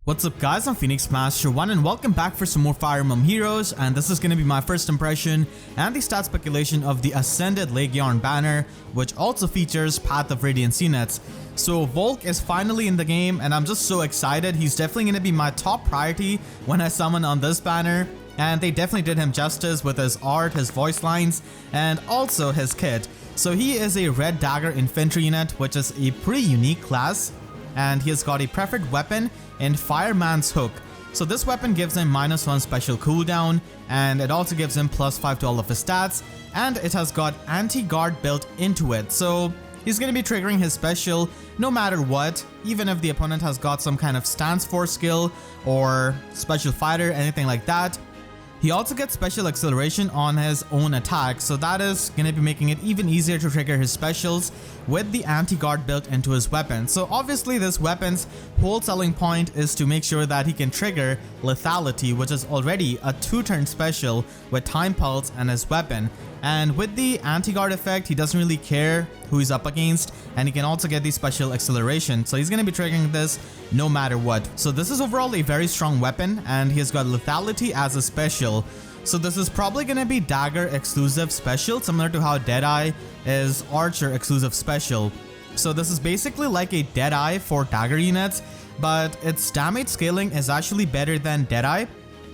What's up guys, I'm Phoenix Master 1 and welcome back for some more Fire Emblem Heroes, and this is going to be my first impression and the stat speculation of the Ascended Laegjarn Banner, which also features Path of Radiance units. So Volke is finally in the game and I'm just so excited. He's definitely going to be my top priority when I summon on this banner, and they definitely did him justice with his art, his voice lines, and also his kit. So he is a red dagger infantry unit, which is a pretty unique class, and he has got a preferred weapon in Fireman's Hook. So this weapon gives him -1 special cooldown, and it also gives him +5 to all of his stats, and it has got anti-guard built into it. So he's going to be triggering his special no matter what, even if the opponent has got some kind of stance force skill or special fighter, anything like that. He also gets special acceleration on his own attack, so that is going to be making it even easier to trigger his specials with the anti-guard built into his weapon. So obviously this weapon's whole selling point is to make sure that he can trigger lethality, which is already a 2-turn special with time pulse and his weapon. And with the anti-guard effect, he doesn't really care who he's up against, and he can also get the special acceleration. So he's going to be triggering this no matter what. So this is overall a very strong weapon, and he has got lethality as a special. So this is probably going to be dagger exclusive special, similar to how Deadeye is archer exclusive special. So this is basically like a Deadeye for dagger units, but its damage scaling is actually better than Deadeye.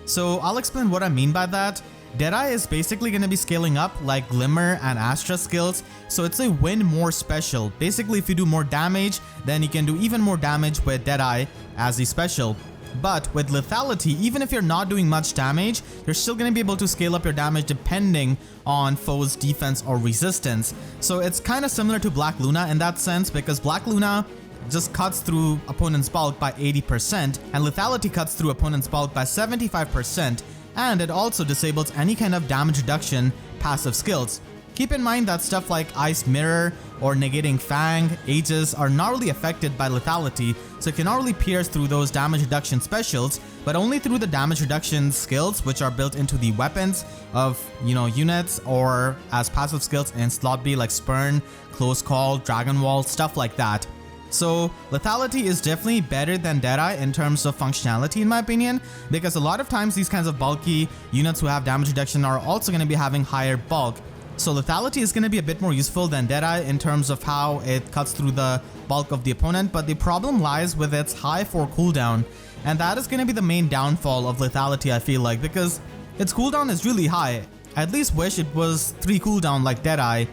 So I'll explain what I mean by that. Deadeye is basically going to be scaling up like Glimmer and Astrid skills, so it's a win more special. Basically, if you do more damage, then you can do even more damage with Deadeye as the special. But with lethality, even if you're not doing much damage, you're still going to be able to scale up your damage depending on foe's defense or resistance. So it's kind of similar to Black Luna in that sense, because Black Luna just cuts through opponent's bulk by 80%, and lethality cuts through opponent's bulk by 75%. And it also disables any kind of damage reduction passive skills. Keep in mind that stuff like Ice Mirror or negating Fang, Aegis are not really affected by lethality, so it can not really pierce through those damage reduction specials, but only through the damage reduction skills which are built into the weapons of, units, or as passive skills in slot B like Spurn, Close Call, Dragon Wall, stuff like that. So lethality is definitely better than Deadeye in terms of functionality in my opinion, because a lot of times these kinds of bulky units who have damage reduction are also going to be having higher bulk. So lethality is going to be a bit more useful than Deadeye in terms of how it cuts through the bulk of the opponent, but the problem lies with its high 4 cooldown, and that is going to be the main downfall of lethality, I feel like, because its cooldown is really high. I at least wish it was 3 cooldown like Deadeye.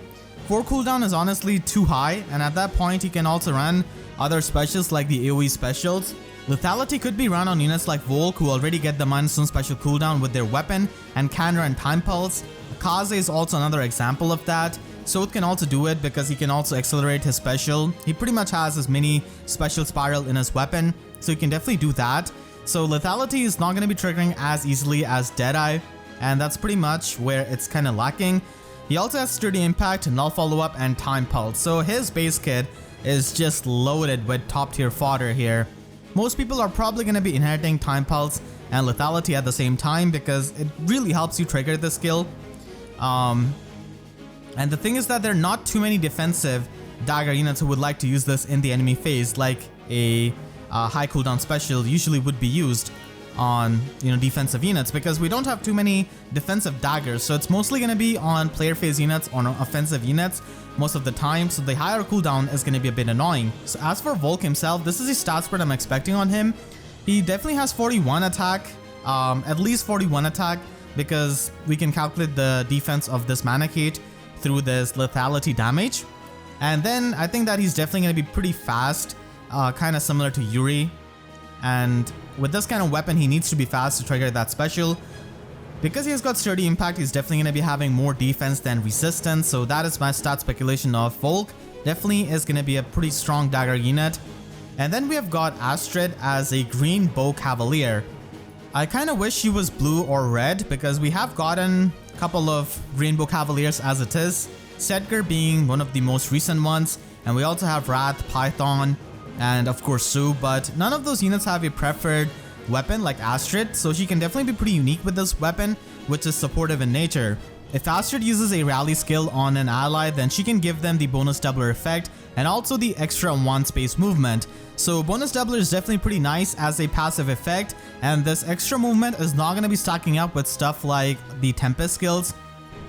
4 cooldown is honestly too high, and at that point he can also run other specials like the AoE specials. Lethality could be run on units like Volke, who already get the -1 special cooldown with their weapon and can run Time Pulse. Kaze is also another example of that. So it can also do it because he can also accelerate his special. He pretty much has his mini special spiral in his weapon, so he can definitely do that. So lethality is not going to be triggering as easily as Deadeye, and that's pretty much where it's kind of lacking. He also has Sturdy Impact, Null Follow-Up, and Time Pulse, so his base kit is just loaded with top tier fodder here. Most people are probably going to be inheriting Time Pulse and lethality at the same time because it really helps you trigger the skill. And the thing is that there are not too many defensive dagger units who would like to use this in the enemy phase, like a high cooldown special usually would be used on defensive units, because we don't have too many defensive daggers, so it's mostly going to be on player phase units or on offensive units most of the time, so the higher cooldown is going to be a bit annoying. So as for Volke himself, this is the stat spread I'm expecting on him. He definitely has 41 attack, at least 41 attack, because we can calculate the defense of this mana kit through this lethality damage. And then I think that he's definitely going to be pretty fast, kind of similar to Yuri. And with this kind of weapon, he needs to be fast to trigger that special. Because he has got Sturdy Impact, he's definitely going to be having more defense than resistance. So that is my stat speculation of Volke. Definitely is going to be a pretty strong dagger unit. And then we have got Astrid as a green bow cavalier. I kind of wish she was blue or red, because we have gotten a couple of rainbow cavaliers as it is, Sedgar being one of the most recent ones, and we also have Wrath, Python, and of course Sue, but none of those units have a preferred weapon like Astrid, so she can definitely be pretty unique with this weapon, which is supportive in nature. If Astrid uses a rally skill on an ally, then she can give them the bonus doubler effect and also the extra 1 space movement. So bonus doubler is definitely pretty nice as a passive effect, and this extra movement is not going to be stacking up with stuff like the Tempest skills.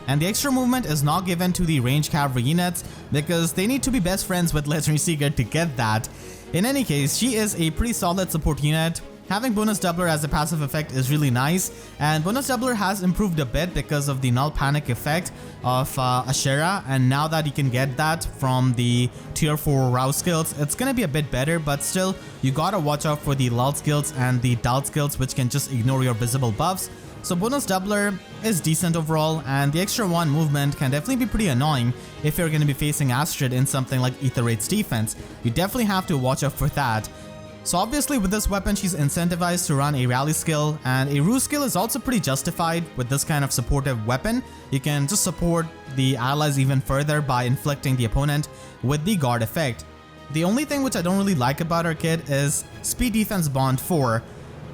And the extra movement is not given to the range cavalry units because they need to be best friends with Legendary Seeker to get that. In any case, she is a pretty solid support unit. Having bonus doubler as a passive effect is really nice, and bonus doubler has improved a bit because of the null panic effect of Ashera, and now that you can get that from the tier 4 rouse skills, it's gonna be a bit better, but still you gotta watch out for the lull skills and the dull skills, which can just ignore your visible buffs. So bonus doubler is decent overall, and the extra 1 movement can definitely be pretty annoying if you're gonna be facing Astrid in something like Aether Raids defense. You definitely have to watch out for that. So obviously with this weapon she's incentivized to run a rally skill, and a ruse skill is also pretty justified with this kind of supportive weapon. You can just support the allies even further by inflicting the opponent with the guard effect. The only thing which I don't really like about her kit is speed defense bond 4.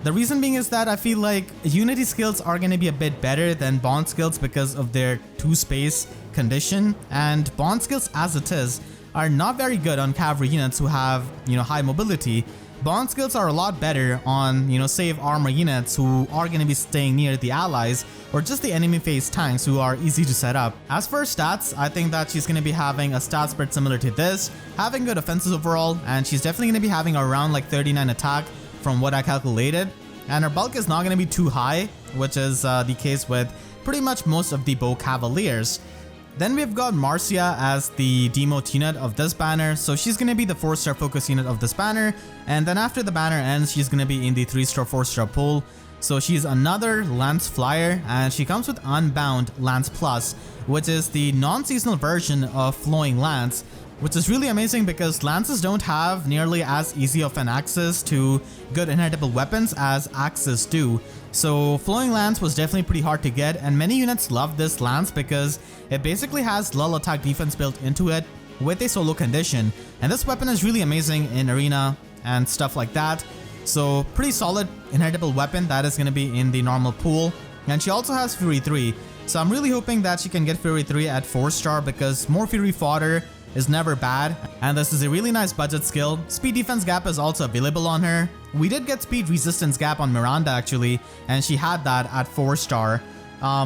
The reason being is that I feel like unity skills are going to be a bit better than bond skills because of their 2 space condition, and bond skills as it is are not very good on cavalry units who have, high mobility. Bond skills are a lot better on, save armor units who are going to be staying near the allies, or just the enemy phase tanks who are easy to set up. As for stats, I think that she's going to be having a stat spread similar to this, having good offenses overall, and she's definitely going to be having around like 39 attack from what I calculated. And her bulk is not going to be too high, which is the case with pretty much most of the bow cavaliers. Then we've got Marcia as the demote unit of this banner, so she's going to be the 4-star focus unit of this banner, and then after the banner ends she's going to be in the 3-star 4-star pool. So she's another Lance Flyer, and she comes with Unbound Lance Plus, which is the non-seasonal version of Flowing Lance, which is really amazing because lances don't have nearly as easy of an access to good inheritable weapons as axes do. So Flowing Lance was definitely pretty hard to get, and many units love this lance because it basically has lull attack defense built into it with a solo condition, and this weapon is really amazing in arena and stuff like that. So pretty solid inheritable weapon that is going to be in the normal pool, and she also has Fury 3. So I'm really hoping that she can get Fury 3 at 4-star because more Fury fodder is never bad, and this is a really nice budget skill. Speed defense gap is also available on her. We did get speed resistance gap on Miranda actually, and she had that at 4-star.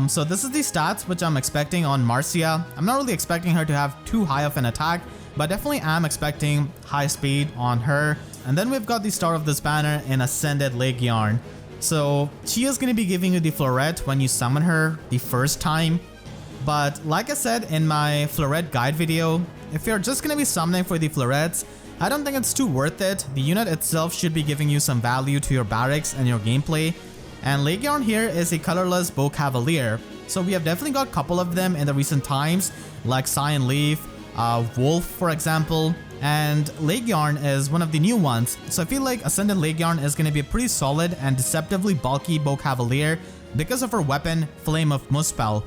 So this is the stats which I'm expecting on Marcia. I'm not really expecting her to have too high of an attack, but definitely am expecting high speed on her. And then we've got the star of this banner in Ascended Laegjarn. So she is going to be giving you the Floret when you summon her the first time. But like I said in my Floret guide video, if you're just going to be summoning for the Florets, I don't think it's too worth it. The unit itself should be giving you some value to your barracks and your gameplay. And Laegjarn here is a colorless bow cavalier. So we have definitely got a couple of them in the recent times, like Cyan Leaf, Wolf for example, and Laegjarn is one of the new ones. So I feel like Ascended Laegjarn is going to be a pretty solid and deceptively bulky bow cavalier because of her weapon, Flame of Muspel.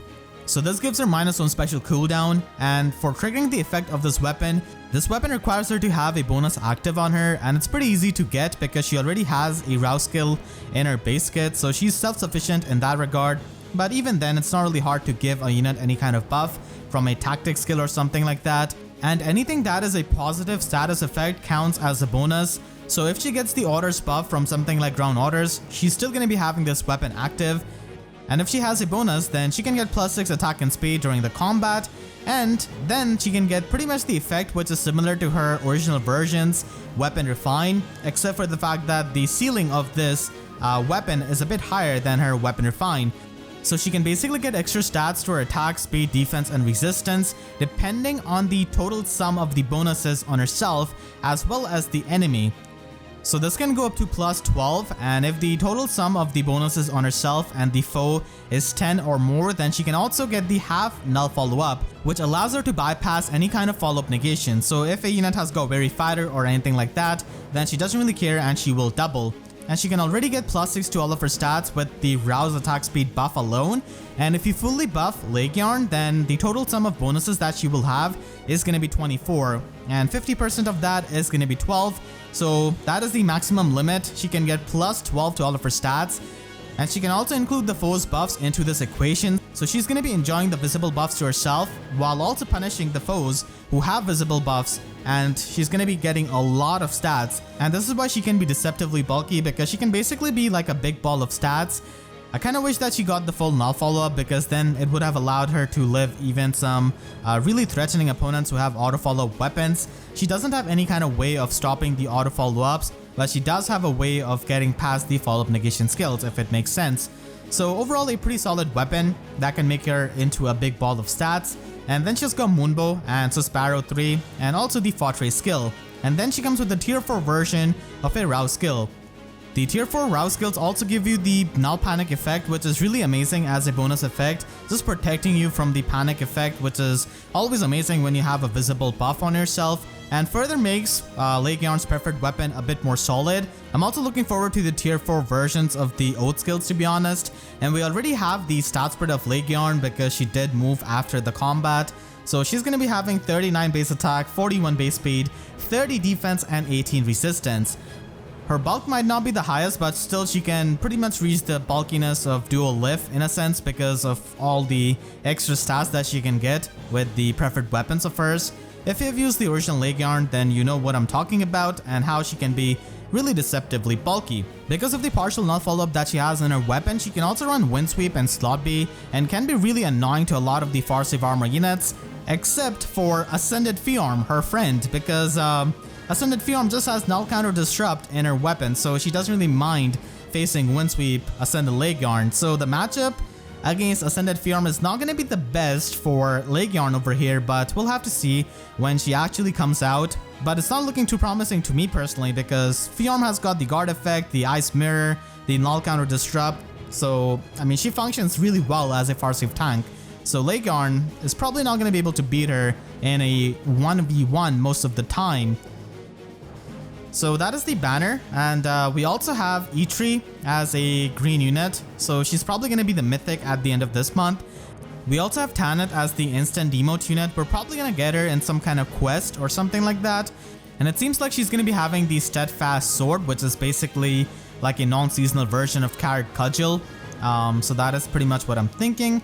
So this gives her -1 special cooldown, and for triggering the effect of this weapon requires her to have a bonus active on her, and it's pretty easy to get because she already has a rouse skill in her base kit, so she's self-sufficient in that regard. But even then, it's not really hard to give a unit any kind of buff from a tactic skill or something like that, and anything that is a positive status effect counts as a bonus. So if she gets the orders buff from something like ground orders, she's still going to be having this weapon active. And if she has a bonus, then she can get +6 attack and speed during the combat, and then she can get pretty much the effect which is similar to her original version's Weapon Refine, except for the fact that the ceiling of this weapon is a bit higher than her Weapon Refine. So she can basically get extra stats to her attack, speed, defense, and resistance depending on the total sum of the bonuses on herself as well as the enemy. So this can go up to +12, and if the total sum of the bonuses on herself and the foe is 10 or more, then she can also get the half null follow-up, which allows her to bypass any kind of follow-up negation. So if a unit has got very fighter or anything like that, then she doesn't really care and she will double. And she can already get +6 to all of her stats with the rouse attack speed buff alone. And if you fully buff Laegjarn, then the total sum of bonuses that she will have is going to be 24, and 50% of that is going to be 12. So that is the maximum limit. She can get +12 to all of her stats, and she can also include the foe's buffs into this equation. So she's going to be enjoying the visible buffs to herself while also punishing the foes who have visible buffs, and she's going to be getting a lot of stats. And this is why she can be deceptively bulky, because she can basically be like a big ball of stats. I kind of wish that she got the full null follow-up, because then it would have allowed her to live even some really threatening opponents who have auto follow-up weapons. She doesn't have any kind of way of stopping the auto follow-ups, but she does have a way of getting past the follow-up negation skills, if it makes sense. So overall, a pretty solid weapon that can make her into a big ball of stats. And then she's got Moonbow and Sparrow 3 and also the Fortress skill. And then she comes with the tier 4 version of a Rouse skill. The tier 4 Rouse skills also give you the Null Panic effect, which is really amazing as a bonus effect, just protecting you from the panic effect, which is always amazing when you have a visible buff on yourself, and further makes Laegjarn's preferred weapon a bit more solid. I'm also looking forward to the tier 4 versions of the Oath skills, to be honest, and we already have the stat spread of Laegjarn because she did move after the combat. So she's going to be having 39 base attack, 41 base speed, 30 defense, and 18 resistance. Her bulk might not be the highest, but still she can pretty much reach the bulkiness of dual lift in a sense because of all the extra stats that she can get with the preferred weapons of hers. If you've used the original Laegjarn, then you know what I'm talking about and how she can be really deceptively bulky. Because of the partial null follow-up that she has in her weapon, she can also run Windsweep and Slot B and can be really annoying to a lot of the far save armor units, except for Ascended Fiorm, her friend, because Ascended Fiorm just has null counter disrupt in her weapon, so she doesn't really mind facing Windsweep Ascended Laegjarn. So the matchup against Ascended Fiorm is not going to be the best for Laegjarn over here, but we'll have to see when she actually comes out. But it's not looking too promising to me personally, because Fiorm has got the guard effect, the ice mirror, the null counter disrupt, so I mean she functions really well as a far save tank. So Laegjarn is probably not going to be able to beat her in a 1v1 most of the time. So that is the banner, and we also have Eitri as a green unit, so she's probably going to be the mythic at the end of this month. We also have Tanith as the instant demote unit. We're probably going to get her in some kind of quest or something like that. And it seems like she's going to be having the Steadfast Sword, which is basically like a non-seasonal version of Carrot Cudgel. So that is pretty much what I'm thinking.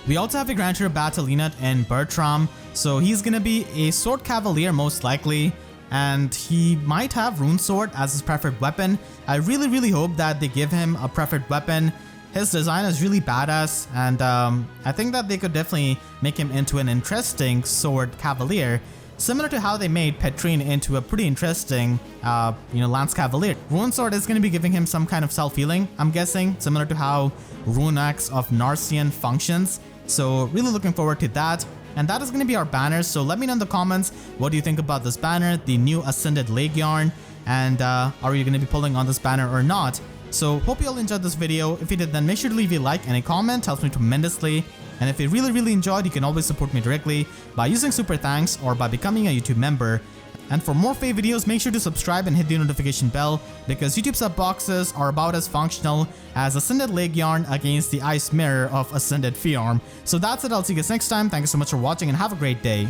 We also have a Grand Tier Battle unit in Bertram, so he's going to be a Sword Cavalier most likely. And he might have Rune Sword as his preferred weapon. I really hope that they give him a preferred weapon. His design is really badass, and I think that they could definitely make him into an interesting Sword Cavalier, similar to how they made Petrine into a pretty interesting, Lance Cavalier. Rune Sword is going to be giving him some kind of self-healing, I'm guessing, similar to how Rune Axe of Narcian functions. So really looking forward to that. And that is going to be our banners, so let me know in the comments what do you think about this banner, the new Ascended Laegjarn, and are you going to be pulling on this banner or not. So hope you all enjoyed this video. If you did, then make sure to leave a like and a comment, helps me tremendously. And if you really enjoyed, you can always support me directly by using super thanks or by becoming a YouTube member. And for more FEH videos, make sure to subscribe and hit the notification bell, because YouTube sub boxes are about as functional as Ascended Laegjarn against the Ice Mirror of Ascended Fiorm. So that's it, I'll see you guys next time. Thank you so much for watching and have a great day.